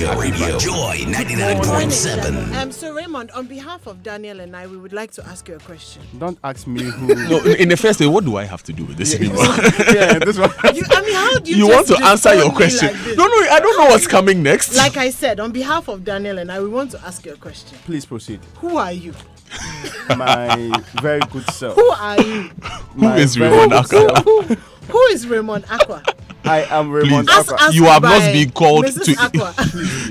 Radio. Joy 99.7. So Raymond, on behalf of Daniel and I, we would like to ask you a question. Don't ask me who. No, in the first place, what do I have to do with this anymore? This one. How do you want to answer your question? Like no, I don't know what's coming next. Like I said, on behalf of Daniel and I, we want to ask you a question. Please proceed. Who are you? My very good self. Who are you? Who is Raymond Aqua? Who is Raymond Aqua? I am Raymond Aqua. You have not been called Mrs. Aqua.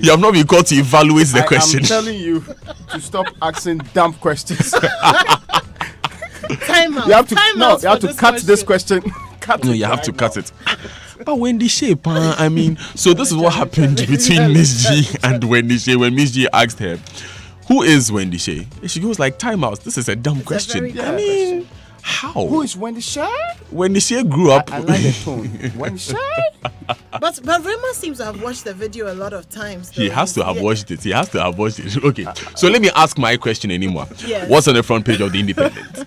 You have not been called to evaluate the question. I'm telling you to stop asking dumb questions. Time out. You have to you have to cut this question. You have to cut it. But Wendy Shea, so this is what happened between Miss G and Wendy Shea when Miss G asked her, who is Wendy Shea? She goes like, time out. This is a dumb question. How? Who is Wendy Shea? Wendy Shea grew up. I like the tone. Wendy Shea? But Raymond seems to have watched the video a lot of times. He has to have watched it. Okay. So let me ask my question anymore. Yes. What's on the front page of The Independent?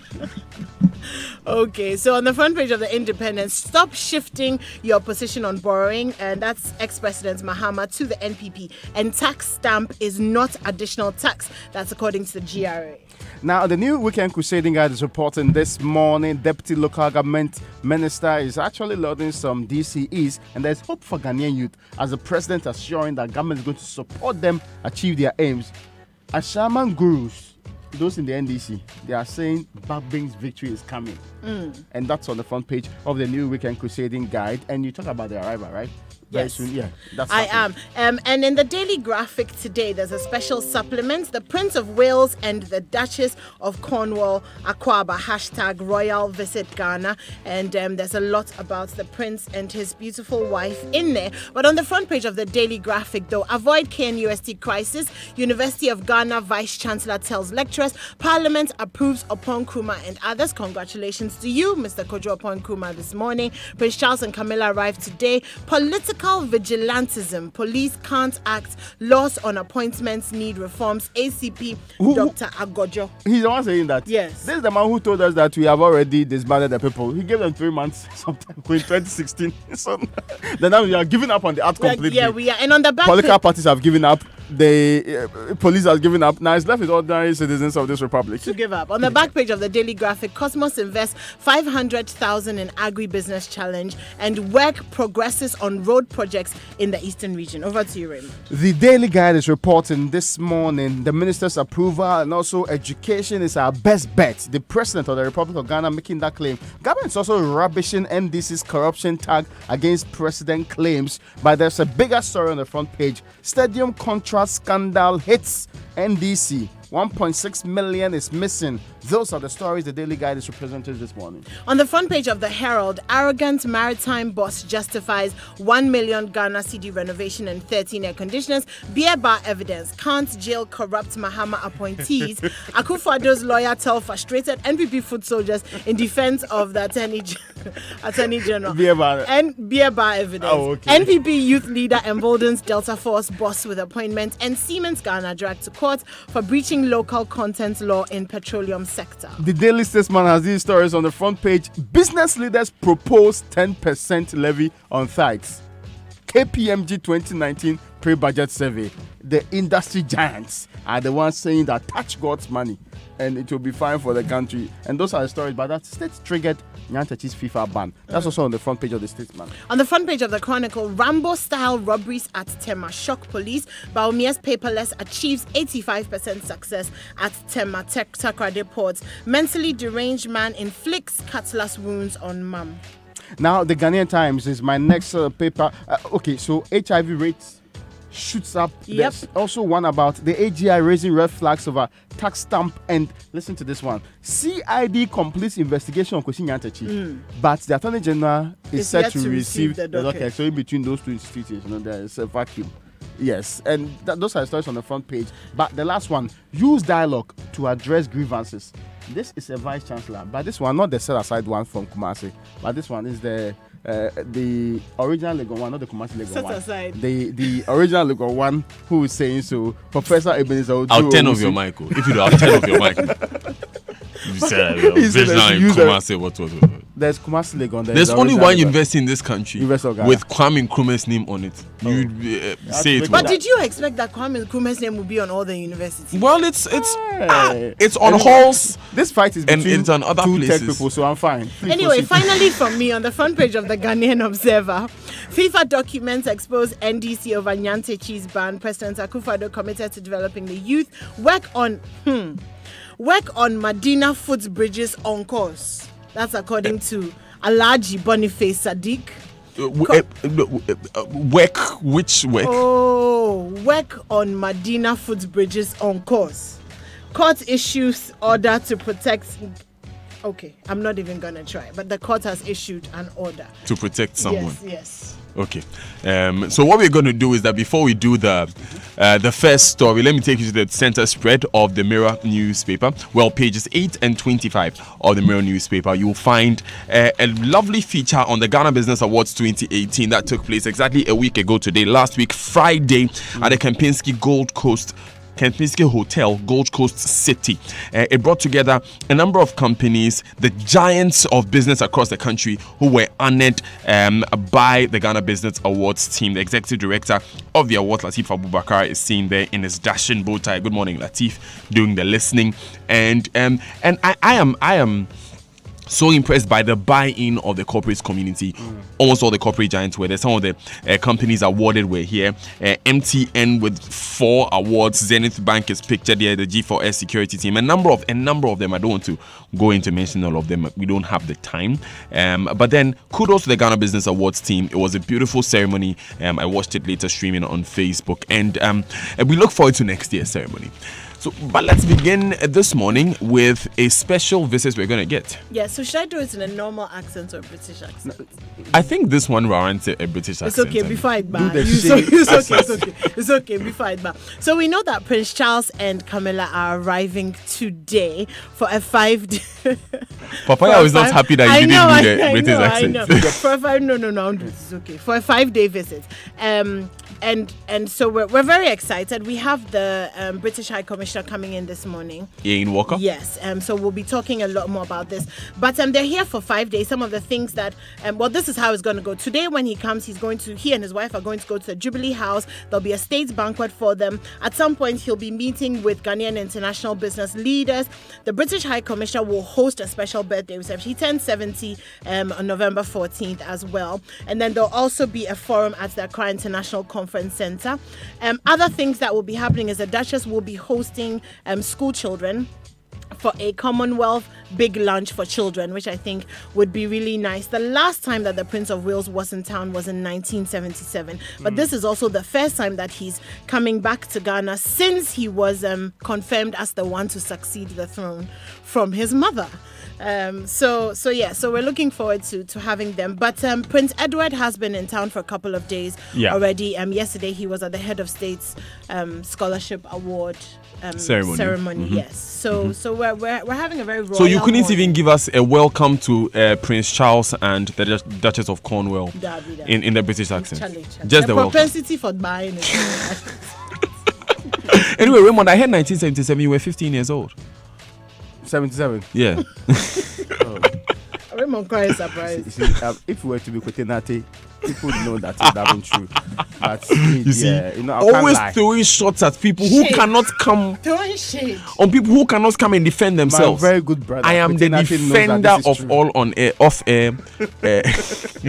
Okay, so on the front page of The Independent, stop shifting your position on borrowing, and that's ex-President Mahama to the NPP. And tax stamp is not additional tax. That's according to the GRA. Now, the New Weekend Crusading Guide is reporting this morning Deputy Local Government Minister is actually loading some DCEs, and there's hope for Ghanaian youth as the president assuring that government is going to support them achieve their aims. Ashaman gurus, those in the NDC, they are saying Babing's victory is coming. And that's on the front page of the New Weekend Crusading Guide. And you talk about the arrival, right? Very Yes. soon. Yeah, that's I happening. am. And in the Daily Graphic today, there's a special supplement. The Prince of Wales and the Duchess of Cornwall, Akwaba, #Royal Visit Ghana. And there's a lot about the Prince and his beautiful wife in there. But on the front page of the Daily Graphic, though, avoid KNUST crisis. University of Ghana Vice Chancellor tells lecturers. Parliament approves Opon Nkrumah and others. Congratulations to you, Mr. Kojo Opon Nkrumah, this morning. Prince Charles and Camilla arrived today. Political vigilantism. Police can't act. Laws on appointments need reforms. ACP Dr. Agojo. He's the one saying that. Yes. This is the man who told us that we have already disbanded the people. He gave them 3 months sometime in 2016. So then now we are giving up on the art completely. Yeah, we are. And on the back Political parties have given up. The police has given up. Now it's left with ordinary citizens of this republic to give up. On the back page of the Daily Graphic, Cosmos invests 500,000 in agribusiness challenge, and work progresses on road projects in the eastern region. Over to you, Raymond. The Daily Guide is reporting this morning the minister's approval and also education is our best bet. The president of the Republic of Ghana making that claim. Government is also rubbishing NDC's corruption tag against president claims, but there's a bigger story on the front page. Stadium contract scandal hits NDC. 1.6 million is missing. Those are the stories the Daily Guide is represented this morning. On the front page of the Herald, arrogant maritime boss justifies 1 million Ghana cedi renovation and 13 air conditioners. Beer bar evidence can't jail corrupt Mahama appointees. Akufo-Addo's lawyer tell frustrated NPP foot soldiers in defense of the Attorney General. Beer bar. And beer bar evidence. Oh, okay. NPP youth leader emboldens Delta Force boss with appointment, and Siemens Ghana dragged to court for breaching local content law in petroleum sector. The Daily Statesman has these stories on the front page. Business leaders propose 10% levy on tithes. KPMG 2019 pre-budget survey. The industry giants are the ones saying that touch God's money and it will be fine for the country. And those are the stories, but that state triggered Nyantachi's FIFA ban. That's also on the front page of the Statesman. On the front page of the Chronicle, Rambo-style robberies at Tema shock police. Baumia's paperless achieves 85% success at Tema Takrade Port. Mentally deranged man inflicts cutlass wounds on mum. Now, the Ghanaian Times is my next paper. Okay, so HIV rates shoots up. Yep. There's also one about the AGI raising red flags over tax stamp, and listen to this one. CID completes investigation on Kwesi Nyantakyi, but the Attorney General is set to receive the docket. So in between those two institutions, there is a vacuum. Yes, and those are the stories on the front page. But the last one, use dialogue to address grievances. This is a vice chancellor, but this one, not the set aside one from Kumasi, but this one is the original Legon one, not the Kumasi Legon set one. Aside. The original Legon one who is saying so. Professor Ebenezer Ojo. I'll turn off your mic. If you do, I'll turn off your mic. You said, Kumasi, what? There's Kumasi Legon. There's only one university in this country with Kwame Nkrumah's name on it. You'd say it. But did you expect that Kwame Nkrumah's name would be on all the universities? Well, it's on halls. This fight is between it's on other two places. tech people, so I'm fine. Please anyway, proceed. finally from me, on the front page of the Ghanaian Observer, FIFA documents expose NDC over Nyantechi's ban. President Akufo-Addo committed to developing the youth. Work on Medina footbridges on course. That's according to Alhaji Boniface Sadiq. Which work? Oh, work on Medina footbridges on course. Court issues order to protect. Okay, I'm not even gonna try, but the court has issued an order to protect someone. Yes. Okay. So what we're going to do is that before we do the first story, let me take you to the center spread of the Mirror newspaper. Well, pages 8 and 25 of the Mirror newspaper, you'll find a lovely feature on the Ghana Business Awards 2018 that took place exactly a week ago today, last week, Friday, at the Kempinski Hotel, Gold Coast City. It brought together a number of companies, the giants of business across the country, who were honored by the Ghana Business Awards team. The executive director of the award, Latif Abubakar, is seen there in his dashing bow tie. Good morning, Latif, doing the listening. And I am so impressed by the buy-in of the corporate community. Almost all the corporate giants were there. Some of the companies awarded were here. MTN with 4 awards. Zenith Bank is pictured here. The G4S security team. A number of them. I don't want to go into mentioning all of them. We don't have the time. But then kudos to the Ghana Business Awards team. It was a beautiful ceremony. I watched it later streaming on Facebook, and we look forward to next year's ceremony. So, but let's begin this morning with a special visit we're going to get. Yeah, so should I do it in a normal accent or a British accent? I think this one warrants a British accent. It's okay, be fine, man. It's okay, be fine, man. So we know that Prince Charles and Camilla are arriving today for a 5-day... Papaya was not happy that you didn't do the British accent. I know. For a 5... No, it's okay. For a 5-day visit. And so we're very excited. We have the British High Commissioner coming in this morning. Ian Walker? Yes. So we'll be talking a lot more about this. But they're here for 5 days. Some of the things that, this is how it's going to go. Today when he comes, he and his wife are going to go to the Jubilee House. There'll be a state banquet for them. At some point, he'll be meeting with Ghanaian international business leaders. The British High Commissioner will host a special birthday reception. He turns 70 on November 14th as well. And then there'll also be a forum at the Accra International Conference Center. Other things that will be happening is the Duchess will be hosting school children for a Commonwealth big lunch for children, which I think would be really nice. The last time that the Prince of Wales was in town was in 1977, but this is also the first time that he's coming back to Ghana since he was confirmed as the one to succeed the throne from his mother. So we're looking forward to having them. But Prince Edward has been in town for a couple of days already. Yesterday he was at the Head of State's Scholarship Award ceremony. Yes. So we're having a very royal. So you couldn't morning. even give us a welcome to Prince Charles and the Duchess of Cornwall in the British accent. Just the propensity for buying it. Anyway, Raymond, I heard 1977 you were 15 years old. 77. Yeah. Raymond crying surprise. If we were to be Kotenate, people would know that it's not true. But you see, always throwing shots at people who cannot come. Throwing shade on people who cannot come and defend themselves. My very good brother. I am the defender of all on air, off air,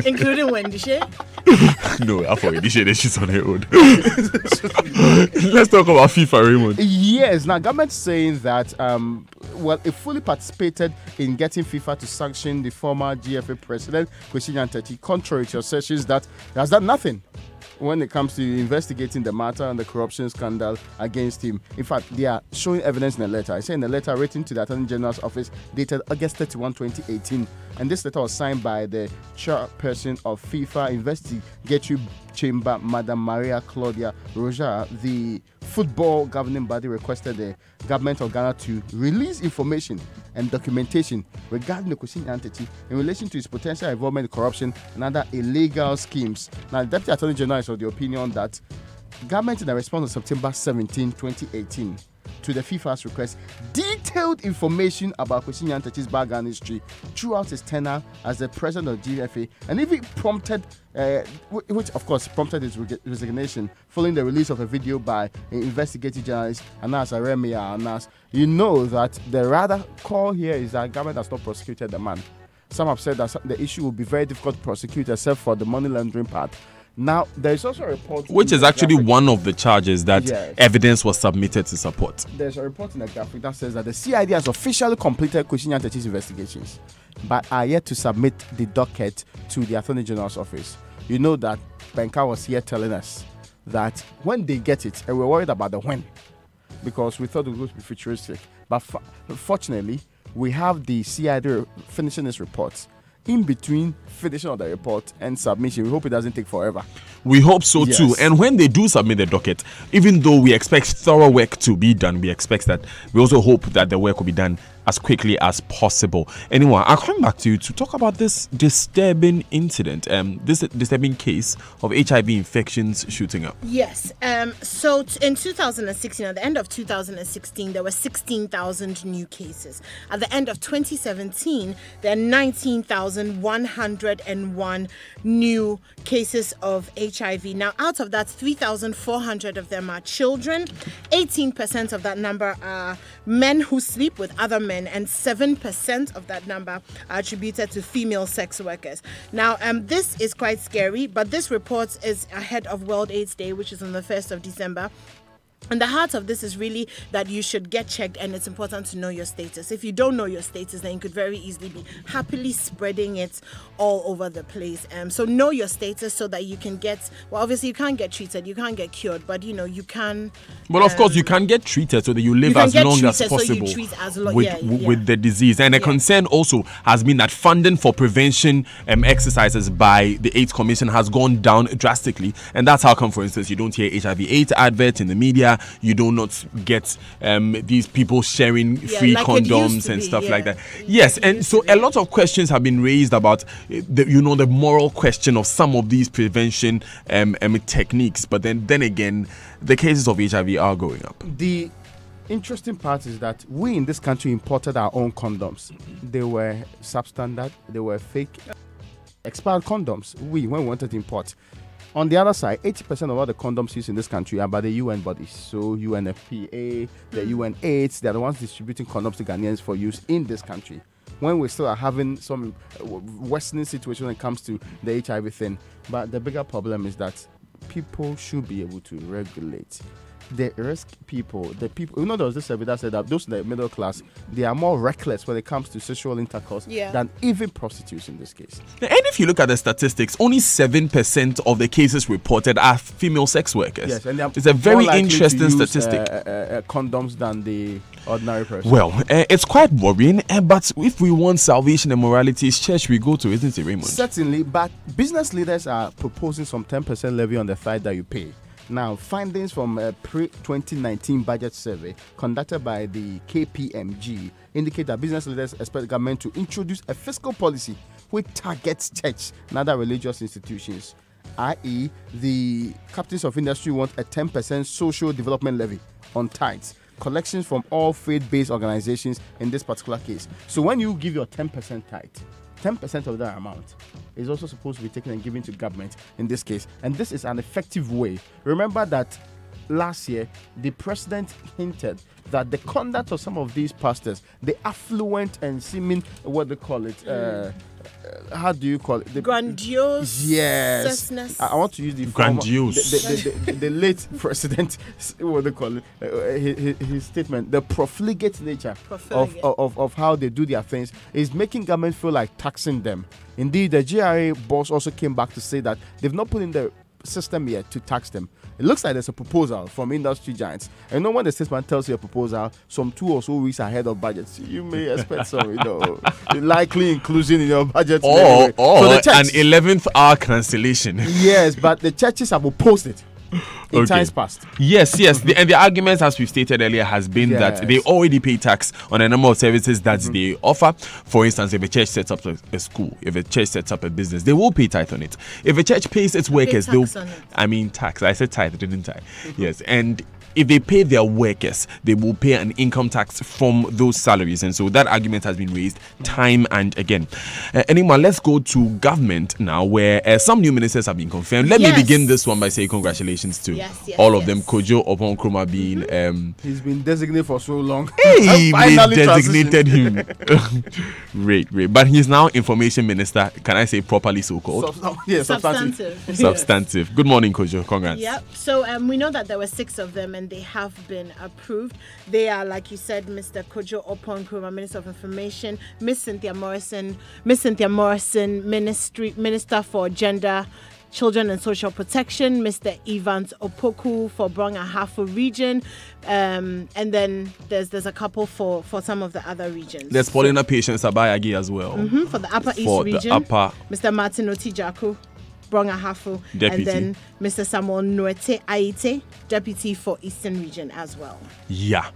including Wendy Shea. No, I forget Wendy she's on her own. Let's talk about FIFA, Raymond. Yes, now government saying that it fully participated in getting FIFA to sanction the former GFA president, Kwesi Nyantakyi, contrary to assertions that he has done nothing when it comes to investigating the matter and the corruption scandal against him. In fact, they are showing evidence in a letter. I say in a letter written to the Attorney General's office dated August 31, 2018. And this letter was signed by the chairperson of FIFA Investigatory Chamber, Madam Maria Claudia Roja. The football governing body requested the government of Ghana to release information and documentation regarding the Kwesi Nyantakyi in relation to his potential involvement in corruption and other illegal schemes. Now, the Deputy Attorney General is of the opinion that government, in a response on September 17, 2018, to the FIFA's request, detailed information about Kwesi Nyantakyi's background history throughout his tenure as the president of GFA, and even prompted, which of course prompted his resignation following the release of a video by an investigative journalist, Anas Aremia Anas. You know that the rather call here is that government has not prosecuted the man. Some have said that the issue will be very difficult to prosecute except for the money laundering part. Now, there is also a report... Which is actually one of the charges that evidence was submitted to support. There's a report in the graphic that says that the CID has officially completed Kwesi Nyantakyi's investigations, but are yet to submit the docket to the Attorney General's office. You know that Benka was here telling us that when they get it, and we're worried about the when, because we thought it would be futuristic. But fortunately, we have the CID finishing its reports. In between finishing of the report and submission, we hope it doesn't take forever. We hope so too. And when they do submit the docket, even though we expect thorough work to be done, we also hope that the work will be done as quickly as possible. Anyway, I'll come back to you to talk about this disturbing incident, this disturbing case of HIV infections shooting up. Yes. So in 2016, at the end of 2016, there were 16,000 new cases. At the end of 2017, there are 19,101 new cases of HIV. Now, out of that, 3,400 of them are children. 18% of that number are men who sleep with other men, and 7% of that number are attributed to female sex workers. Now, this is quite scary, but this report is ahead of World AIDS Day, which is on the 1st of December. And the heart of this is really that you should get checked, and it's important to know your status. If you don't know your status, then you could very easily be happily spreading it all over the place. So know your status so that you can get, well, obviously you can't get treated, you can't get cured, but you know, you can. Well, of course, you can get treated so that you live as long as possible with the disease. And a concern also has been that funding for prevention exercises by the AIDS Commission has gone down drastically. And that's how come, for instance, you don't hear HIV/AIDS adverts in the media. You do not get these people sharing free condoms and stuff like that. Yes, and so a lot of questions have been raised about the moral question of some of these prevention techniques. But then again, the cases of HIV are going up. The interesting part is that we in this country imported our own condoms. They were substandard, they were fake, expired condoms. When we wanted to import. On the other side, 80% of all the condoms used in this country are by the UN bodies. So UNFPA, the UN AIDS, they're the ones distributing condoms to Ghanaians for use in this country. When we still are having some worsening situation when it comes to the HIV thing. But the bigger problem is that people should be able to regulate. The risk people, there was this survey that said that those in the middle class, they are more reckless when it comes to sexual intercourse than even prostitutes in this case. And if you look at the statistics, only 7% of the cases reported are female sex workers. Yes, and it's a very interesting statistic. Condoms than the ordinary person. Well, it's quite worrying, but if we want salvation and morality, it's church we go to, isn't it, Raymond? Certainly, but business leaders are proposing some 10% levy on the side that you pay. Now, findings from a pre-2019 budget survey conducted by the KPMG indicate that business leaders expect government to introduce a fiscal policy which targets church and other religious institutions, i.e., the captains of industry want a 10% social development levy on tithes, collections from all faith-based organizations in this particular case. So when you give your 10% tithe, 10% of that amount is also supposed to be taken and given to government in this case. And this is an effective way. Remember that last year, the president hinted that the conduct of some of these pastors, the affluent and seeming, what they call it, how do you call it? Grandiose. Yes. I want to use the grandiose. The late president, what they call it, his statement, the profligate nature of how they do their things is making government feel like taxing them. Indeed, the GRA boss also came back to say that they've not put in the system yet to tax them. It looks like there's a proposal from industry giants. And when the statesman tells you a proposal some 2 or so weeks ahead of budget, you may expect some, likely inclusion in your budget. Or an 11th hour cancellation. Yes, but the churches have opposed it. In times past. Yes. And the argument, as we've stated earlier, has been that they already pay tax on a number of services that they offer. For instance, if a church sets up a school, if a church sets up a business, they will pay tithe on it. If a church pays its workers, tax. I said tithe, didn't I? Yes. And if they pay their workers, they will pay an income tax from those salaries. And so that argument has been raised time and again. Anyway, let's go to government now, where some new ministers have been confirmed. Let me begin this one by saying congratulations to all of them. Kojo Oppong-Nkrumah being... he's been designated for so long. Hey, they designated him. Great. But he's now information minister. Can I say properly so called? Substantive. Good morning, Kojo. Congrats. Yep. So we know that there were 6 of them and they have been approved. They are, like you said, Mr. Kojo Oppong-Nkrumah, Minister of Information, Miss Cynthia Morrison, Minister for Gender, Children and Social Protection, Mr. Evans Opoku for Brong Ahafo region, and then there's a couple for some of the other regions. There's Paulina Patience Abayagi as well. For the Upper East region, Mr. Martin Otijaku, Brong Ahafo, and then Mr. Samuel Nwete Aite, Deputy for Eastern Region as well. Yeah.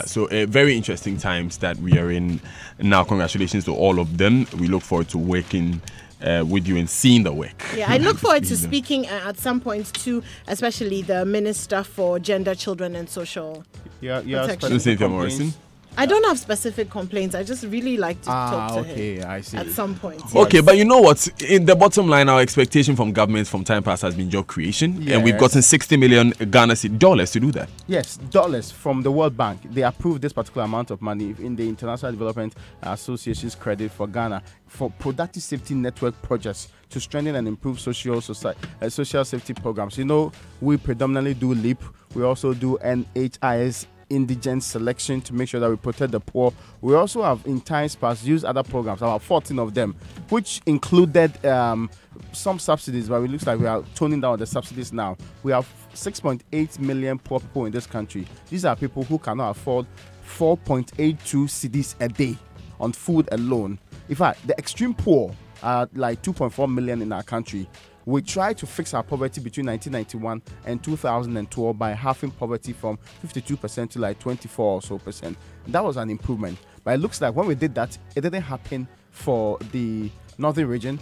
So very interesting times that we are in now. Congratulations to all of them. We look forward to working with you and seeing the work. Yeah, I look forward to speaking at some point too, especially the Minister for Gender, Children and Social Protection. Cynthia Morrison. I don't have specific complaints. I just really like to talk to him I see. at some point. Okay, but you know what? In the bottom line, our expectation from governments from time past has been job creation. And we've gotten 60 million Ghana dollars to do that. Yes, dollars from the World Bank. They approved this particular amount of money in the International Development Association's credit for Ghana for productive safety network projects to strengthen and improve social safety programs. You know, we predominantly do LEAP. We also do NHIS indigent selection to make sure that we protect the poor. We also have in times past used other programs, about 14 of them, which included some subsidies, but it looks like we are toning down the subsidies now. We have 6.8 million poor people in this country. These are people who cannot afford 4.82 cedis a day on food alone. In fact, the extreme poor are like 2.4 million in our country. We tried to fix our poverty between 1991 and 2012 by halving poverty from 52% to like 24 or so percent. That was an improvement. But it looks like when we did that, it didn't happen for the northern region,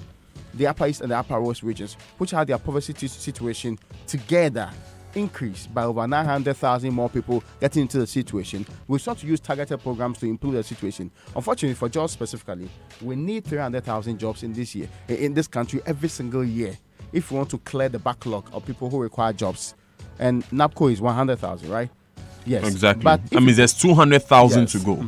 the Upper East and the Upper West regions, which had their poverty situation together increased by over 900,000 more people getting into the situation. We sought to use targeted programs to improve the situation. Unfortunately, for jobs specifically, we need 300,000 jobs in this country every single year if we want to clear the backlog of people who require jobs. And NAPCO is 100,000, right? Yes. Exactly. But there's 200,000 to go.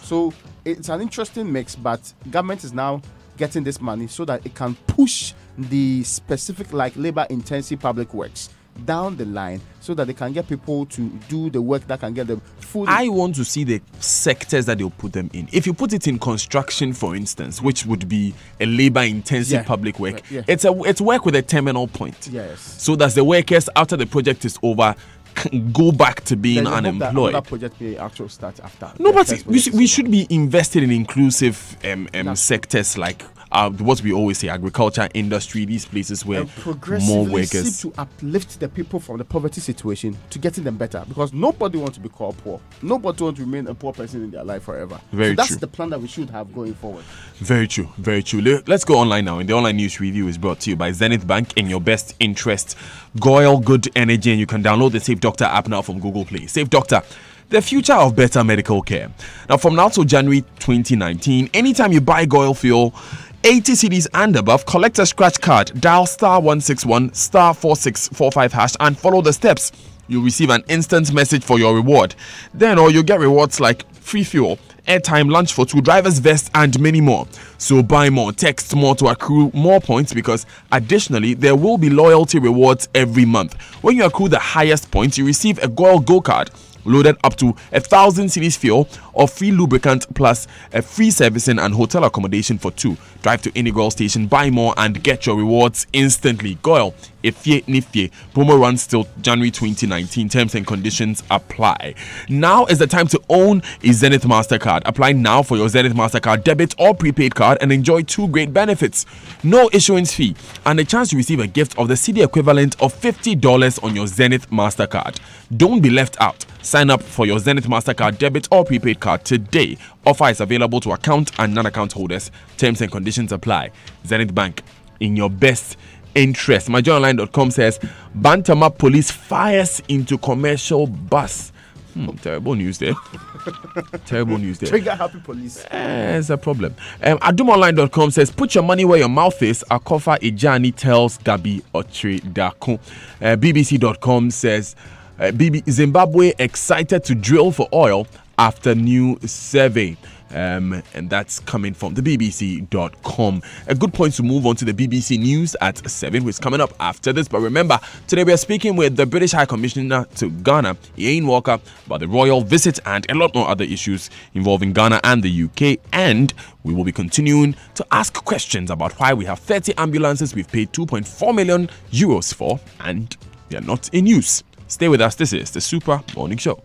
So it's an interesting mix, but government is now getting this money so that it can push the specific, like labor-intensive public works down the line so that they can get people to do the work that can get them food. I want to see the sectors that they'll put them in. If you put it in construction, for instance, which would be a labor-intensive public work, it's work with a terminal point. Yes. So that the workers, after the project is over, can go back to being unemployed. That project may actually start after. No, but we should be invested in inclusive sectors like what we always say, agriculture, industry, these places where more workers seek to uplift the people from the poverty situation to getting them better, because nobody wants to be called poor. Nobody wants to remain a poor person in their life forever. That's the plan that we should have going forward. Very true. Let's go online now. And the online news review is brought to you by Zenith Bank. In your best interest, Goyle Good Energy, and you can download the Safe Doctor app now from Google Play. Safe Doctor, the future of better medical care. Now, from now till January 2019, anytime you buy Goyle fuel, 80 cedis and above, collect a scratch card, dial *161 *4645 hash and follow the steps. You'll receive an instant message for your reward. Then you'll get rewards like free fuel, airtime, lunch for 2, driver's vest and many more. So buy more, text more to accrue more points, because additionally there will be loyalty rewards every month. When you accrue the highest points, you receive a Goyle Go card loaded up to 1,000 cedis fuel or free lubricant plus a free servicing and hotel accommodation for 2. Drive to any Goyle station, buy more and get your rewards instantly. Goyle, Ifye Nifye. Promo runs till January 2019. Terms and conditions apply. Now is the time to own a Zenith MasterCard. Apply now for your Zenith MasterCard debit or prepaid card and enjoy 2 great benefits. No issuance fee and a chance to receive a gift of the CD equivalent of $50 on your Zenith MasterCard. Don't be left out. Sign up for your Zenith MasterCard debit or prepaid card today. Offer is available to account and non-account holders. Terms and conditions apply. Zenith Bank, in your best interest. MyJoyOnline.com says Bantama police fires into commercial bus. Terrible news there. Terrible news there. Trigger happy police. It's a problem. AdumOnline.com says, put your money where your mouth is. Akofa Ijani tells Gabi Otri Dako. BBC.com says, Zimbabwe excited to drill for oil after new survey. And that's coming from the BBC.com. A good point to move on to the BBC News at 7, which is coming up after this. But remember, today we are speaking with the British High Commissioner to Ghana, Ian Walker, about the royal visit and a lot more other issues involving Ghana and the UK. And we will be continuing to ask questions about why we have 30 ambulances we've paid 2.4 million euros for and they are not in use. Stay with us. This is the Super Morning Show.